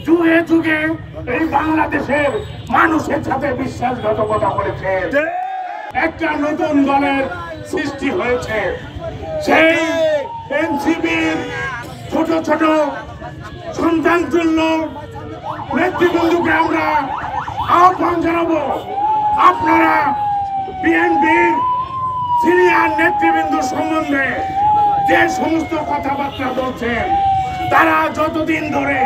যুগে যুগে এই বাংলাদেশের মানুষের সাথে বিশ্বাসঘাতকতা করেছে। একটা নতুন দলের সৃষ্টি হয়েছে। সেই এনসিপির ছোট ছোট সন্তান তুল্য নেতৃবৃন্দকে আমরা আহ্বান জানাবো, আপনারা বিএনপির সিনিয়র নেতৃবৃন্দ সম্বন্ধে যে সমস্ত কথাবার্তা বলছেন, তারা যতদিন ধরে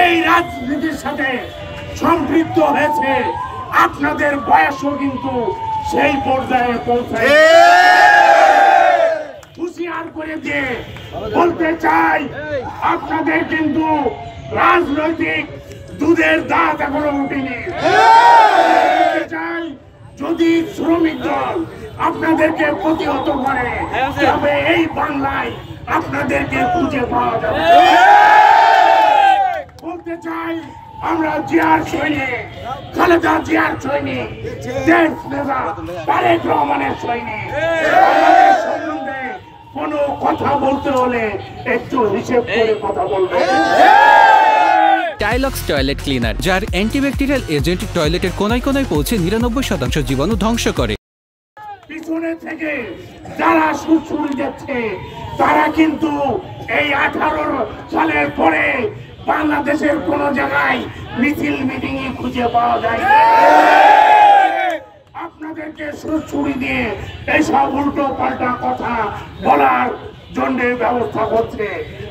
এই রাজনীতির সাথে সম্পৃক্ত হয়েছে, আপনাদের বয়সও কিন্তু সেই পর্যায়ে পৌঁছায়। হুঁশিয়ার করে দিয়ে বলতে চাই, আপনাদের কিন্তু রাজনৈতিক দুধের দাঁত এখনো উঠেনি। চাই যদি শ্রমিক দল আপনাদেরকে প্রতিহত করে, তবে এই বাংলায় আপনাদেরকে খুঁজে পাওয়া যাবে। বলতে চাই, আমরা জিয়ার সৈনিক, খালেদা জিয়ার সৈনিক, দেশ নেতা তারেক রহমানের সৈনিক। আমাদের সম্বন্ধে কোনো কথা বলতে হলে একটু হিসেব করে কথা বলবে। টাইলক্স টয়লেট ক্লিনার, যার অ্যান্টিব্যাকটেরিয়াল এজেন্ট টয়লেটের কোনায় কোনায় পৌঁছে 99% জীবাণু ধ্বংস করে। পিছনে থেকে যারা সুরসুরি দিচ্ছে, তারা কিন্তু এই 18 সালের পরে বাংলাদেশের কোন জায়গায় মিছিল মিটিং খুঁজে পাওয়া যায় না। আপনাদেরকে সুরসুরি দিয়ে এইসব উল্টো পাল্টা কথা বলার জন্য ব্যবস্থা করছে।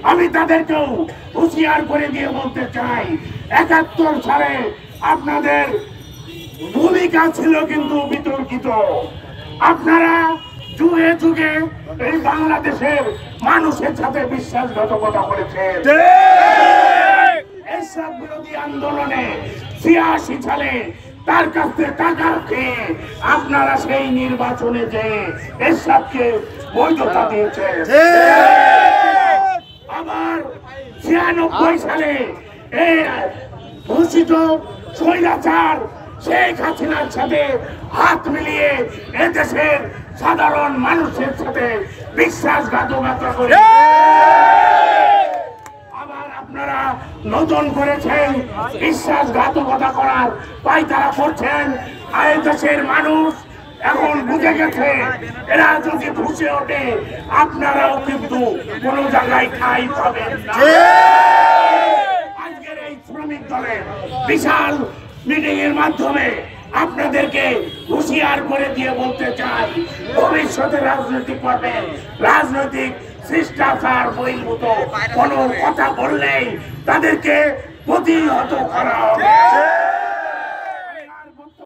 আমি তাদেরকেও হুঁশিয়ার করে দিয়ে বলতে চাই, 71 সালে আপনাদের ভূমিকা ছিল কিন্তু বিতর্কিত। আপনারা যুগে যুগে এই বাংলাদেশের মানুষের সাথে বিশ্বাসঘাতকতা করেছেন। এইসব বিরোধী আন্দোলনে 86 সালে তার কাছে টাকা খেয়ে আপনারা সেই নির্বাচনে যে এসবকে বৈধতা দিয়েছেন। আবার 96 সালে এই ঘোষিত স্বৈরাচার শেখ হাসিনার সাথে হাত মিলিয়ে এদেশের সাধারণ মানুষের সাথে বিশ্বাসঘাতকতা করে আবার আপনারা নতুন করেছেন বিশ্বাসঘাতকতা করার পায়তারা করছেন। এই দেশের মানুষ এখন বুঝে গেছে, এরা যদি ঘুষে ওঠে আপনারাও কিন্তু কোন জায়গায় ঠাঁই পাবেন না। আজকের এই শ্রমিক দলের বিশাল মিটিং এর মাধ্যমে আপনাদেরকে হুঁশিয়ার করে দিয়ে বলতে চাই, ভবিষ্যতে রাজনীতি করবেন, রাজনৈতিক শিষ্টাচার বহির্ভূত কোনো কথা বললেই তাদেরকে প্রতিহত করা হবে।